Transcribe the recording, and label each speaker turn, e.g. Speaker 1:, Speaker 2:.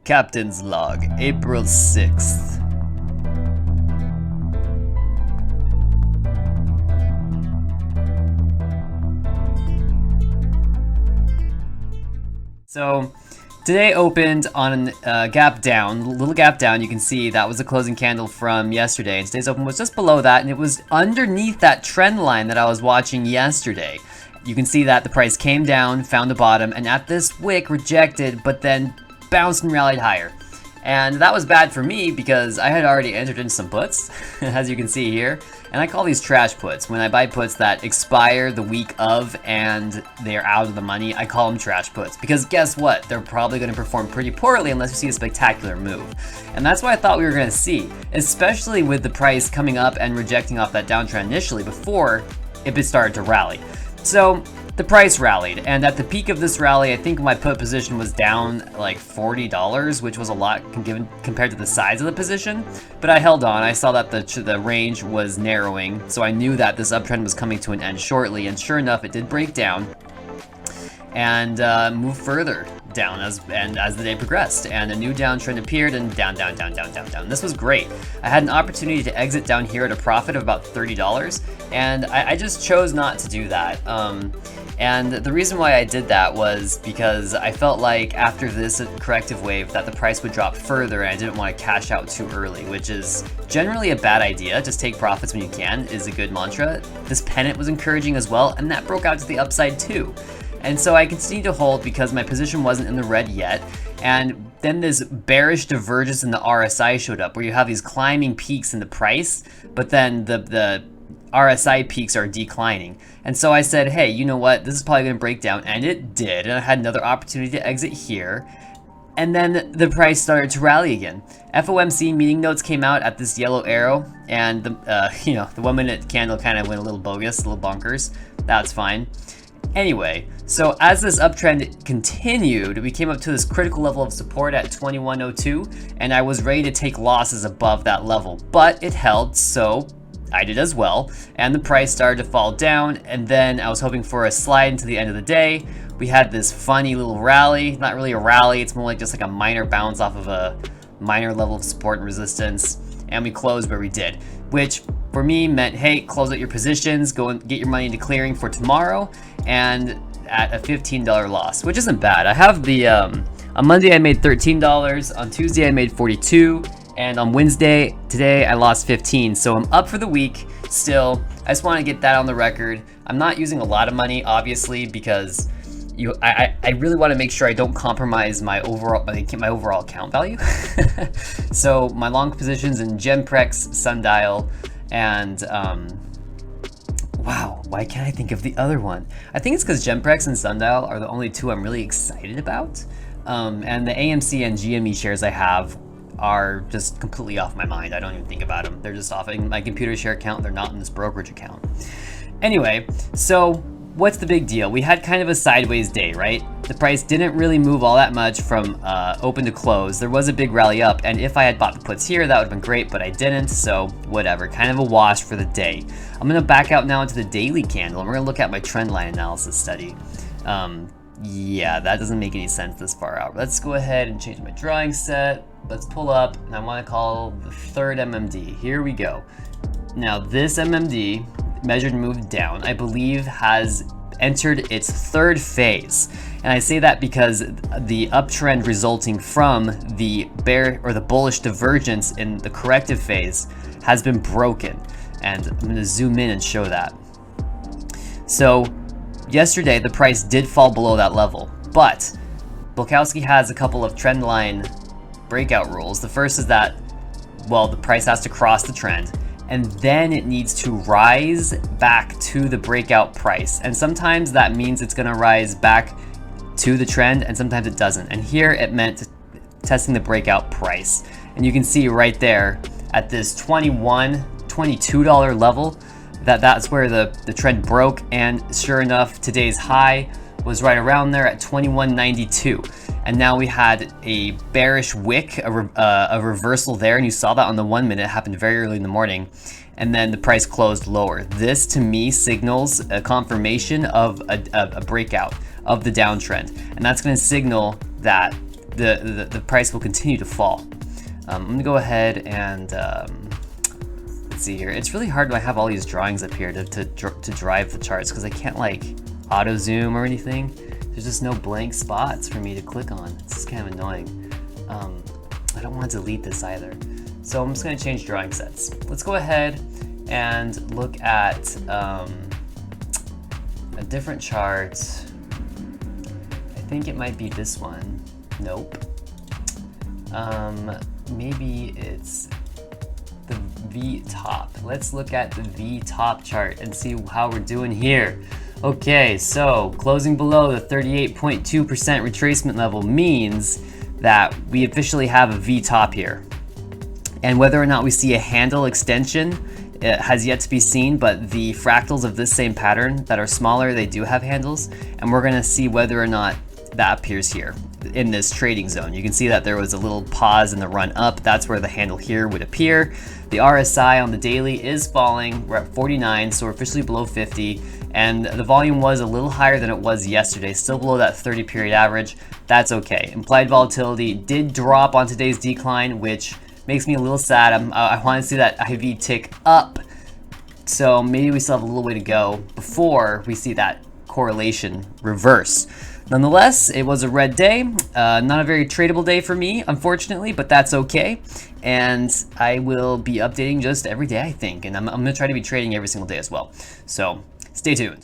Speaker 1: Captain's Log, April 6th. So today opened on a gap down, little gap down. You can see that was the closing candle from yesterday, and today's open was just below that, and it was underneath that trend line that I was watching yesterday. You can see that the price came down, found a bottom, and at this wick rejected, but then bounced and rallied higher. And that was bad for me because I had already entered in some puts, as you can see here. And I call these trash puts. When I buy puts that expire the week of and they're out of the money, I call them trash puts. Because guess what? They're probably going to perform pretty poorly unless you see a spectacular move. And that's what I thought we were going to see, especially with the price coming up and rejecting off that downtrend initially before it started to rally. So the price rallied, and at the peak of this rally, I think my put position was down like $40, which was a lot compared to the size of the position, but I held on. I saw that the range was narrowing, so I knew that this uptrend was coming to an end shortly, and sure enough, it did break down and move further down as the day progressed, and a new downtrend appeared, and down. This was great. I had an opportunity to exit down here at a profit of about $30, and I just chose not to do that. And the reason why I did that was because I felt like after this corrective wave that the price would drop further, and I didn't want to cash out too early, which is generally a bad idea. Just take profits when you can is a good mantra. This pennant was encouraging as well, and that broke out to the upside too. And so I continued to hold because my position wasn't in the red yet. And then this bearish divergence in the RSI showed up where you have these climbing peaks in the price, but then the RSI peaks are declining. And so I said, hey, you know what? This is probably going to break down. And it did. And I had another opportunity to exit here. And then the price started to rally again. FOMC meeting notes came out at this yellow arrow, and the 1 minute candle kind of went a little bogus, a little bonkers. That's fine. Anyway, so as this uptrend continued, we came up to this critical level of support at 2102, and I was ready to take losses above that level, but it held, so I did as well, and the price started to fall down, and then I was hoping for a slide into the end of the day. We had this funny little rally, not really a rally, it's more like just like a minor bounce off of a minor level of support and resistance, and we closed where we did, which for me meant, hey, close out your positions, go and get your money into clearing for tomorrow, and at a $15 loss, which isn't bad. I have the, on Monday I made $13, on Tuesday I made $42, and on Wednesday, today, I lost 15, so I'm up for the week still. I just want to get that on the record. I'm not using a lot of money, obviously, because I really want to make sure I don't compromise my overall account value. So my long positions in Gemprex, Sundial, and wow, why can't I think of the other one? I think it's because Gemprex and Sundial are the only two I'm really excited about. And the AMC and GME shares I have are just completely off my mind. I don't even think about them. They're just off in my computer share account. They're not in this brokerage account. Anyway, so what's the big deal? We had kind of a sideways day, right? The price didn't really move all that much from open to close. There was a big rally up, and if I had bought the puts here, that would have been great, but I didn't, so whatever. Kind of a wash for the day. I'm going to back out now into the daily candle, and we're going to look at my trend line analysis study. Yeah, that doesn't make any sense this far out. Let's go ahead and change my drawing set. Let's pull up, and I want to call the third MMD. Here we go. Now, this MMD, measured and moved down, I believe has entered its third phase. And I say that because the uptrend resulting from the bear or the bullish divergence in the corrective phase has been broken. And I'm going to zoom in and show that. So yesterday, the price did fall below that level, but Bulkowski has a couple of trend line breakout rules. The first is that, well, the price has to cross the trend, and then it needs to rise back to the breakout price. And sometimes that means it's going to rise back to the trend, and sometimes it doesn't. And here it meant testing the breakout price. And you can see right there at this $22 level that's where the trend broke. And sure enough, today's high was right around there at 21.92. And now we had a bearish wick, a reversal there, and you saw that on the 1 minute. It happened very early in the morning, and then the price closed lower. This to me signals a confirmation of a breakout of the downtrend, and that's going to signal that the price will continue to fall. I'm gonna go ahead and let's see here. It's really hard when I have all these drawings up here to drive the charts, because I can't like auto zoom or anything. There's just no blank spots for me to click on. It's just kind of annoying. I don't want to delete this either. So I'm just gonna change drawing sets. Let's go ahead and look at a different chart. I think it might be this one. Nope. Maybe it's the V top. Let's look at the V top chart and see how we're doing here. Okay, so closing below the 38.2% retracement level means that we officially have a V top here. And whether or not we see a handle extension, it has yet to be seen, but the fractals of this same pattern that are smaller, they do have handles, and we're gonna see whether or not that appears here in this trading zone. You can see that there was a little pause in the run up. That's where the handle here would appear. The RSI on the daily is falling. We're at 49, so we're officially below 50. And the volume was a little higher than it was yesterday, still below that 30 period average. That's okay. Implied volatility did drop on today's decline, which makes me a little sad. I want to see that IV tick up. So maybe we still have a little way to go before we see that correlation reverse. Nonetheless, it was a red day, not a very tradable day for me, unfortunately, but that's okay. And I will be updating just every day, I think, and I'm gonna try to be trading every single day as well. So stay tuned.